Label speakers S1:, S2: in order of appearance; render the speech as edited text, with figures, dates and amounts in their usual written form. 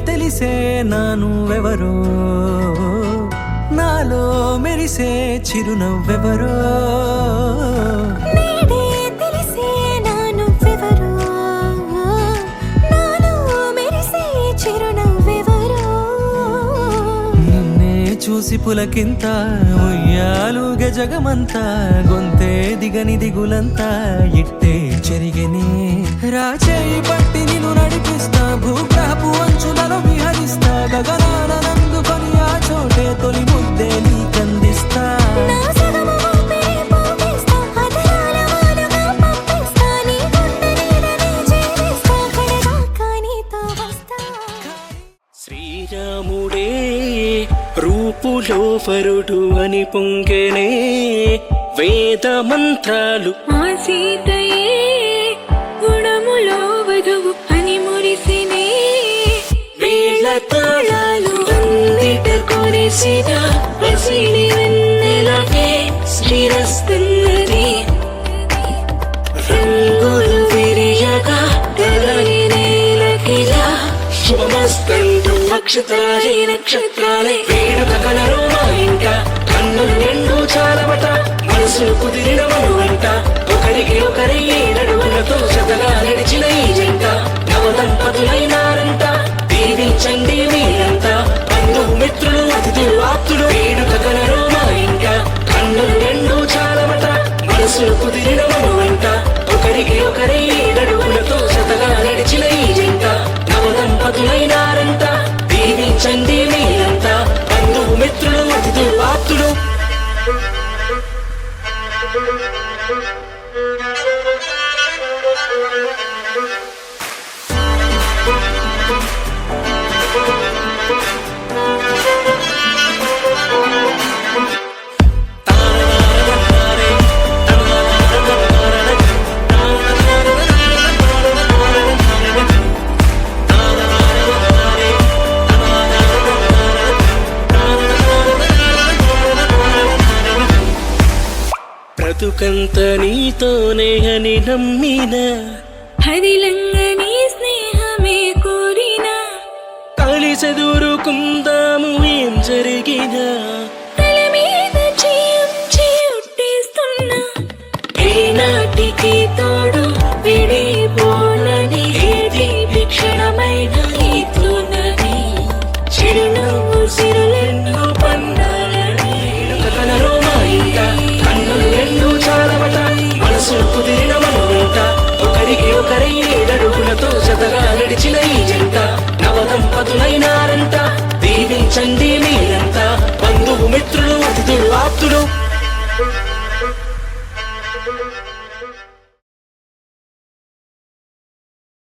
S1: తెలిసే నానువెవరో నాలో మెరిసే చిరునవ్వెవరో
S2: నేడే తెలిసే నానువెవరో నాలో మెరిసే చిరునవ్వెవరో
S1: నిన్నే చూసి పులకింత ఉయ్యాలుగ జగమంతా గొంతే దిగని దిగులంతా ఇట్టే చెరిగెనే రాచేయి పట్టి నిన్ను నడిపిస్తా భూగ్రహపు అంచులలో విహరిస్తా గగనాన నందుకొని ఆ చోటే తొలి ముద్దే నీకందిస్తా
S2: నా సగము ఊపిరి పోగేస్తా అదరాల వానగా పంపిస్తా నీ గుండె నీడనే చేరేస్తా కడదాకా నీతో వస్తా
S3: శ్రీరాముడే రూపులో వరుడు అని పొంగెనే వేద మంత్రాలు
S2: ఆ సీతయే గుణములో వధువు అని మురిసినే
S3: వేళ తాళాలు
S2: అందిట కొరిసిన పసిడి వెన్నెలకే శ్రీరస్తున్నది
S3: రంగులు విరియగా
S2: తెలని నేలకిలా
S3: శుభమస్తంటూ నక్షత్రాలే నక్షత్రాలే వేడుక కలరు మా ఇంట కన్నులు నిండు చాలవట మనసులు కుదిరిన మనువంట ఒకరికి ఒకరి నడువులతో జతగా నడిచిన ఈ జంట నవదంపతులైనారంట దీవించండి మీరంతా బంధువు మిత్రులు అతిథులు ఆప్తులు వేడుక కలరు మా ఇంట కన్నులు నిండు చాలవట మనసులు కుదిరిన మనువంట ఒకరికి ఒకరి నడువులతో జతగా నడిచిన ఈ జంట నవదంపతులైనారంట దీవించండి మీరంతా బంధువు మిత్రులు అతిథులు ఆప్తులు బ్రతుకంత నీతోనే అని నమ్మిన
S2: హరిలంగని స్నేహమే కోరినా
S3: కలిసి దూరుకుందాము ఏం జరిగినా
S2: తల మీద చేయుట్టేస్తున్నా ఏనాటికి తోడు విడిపోనని ఏది విక్షణమైన ఈతున్నది చిరునవ్వు సిరులెన్నో పండాలని
S3: కలరు మా ఇంట కన్నులు రెండు చాలవట మనసులు కుదిరిన మనువంట ఒకరికి ఒకరి నడువులతో జతగా నడిచిన ఈ జంట నవదంపతులైనారంట దీవించండి మీరంతా బంధువు మిత్రులు అతిథులు ఆప్తులు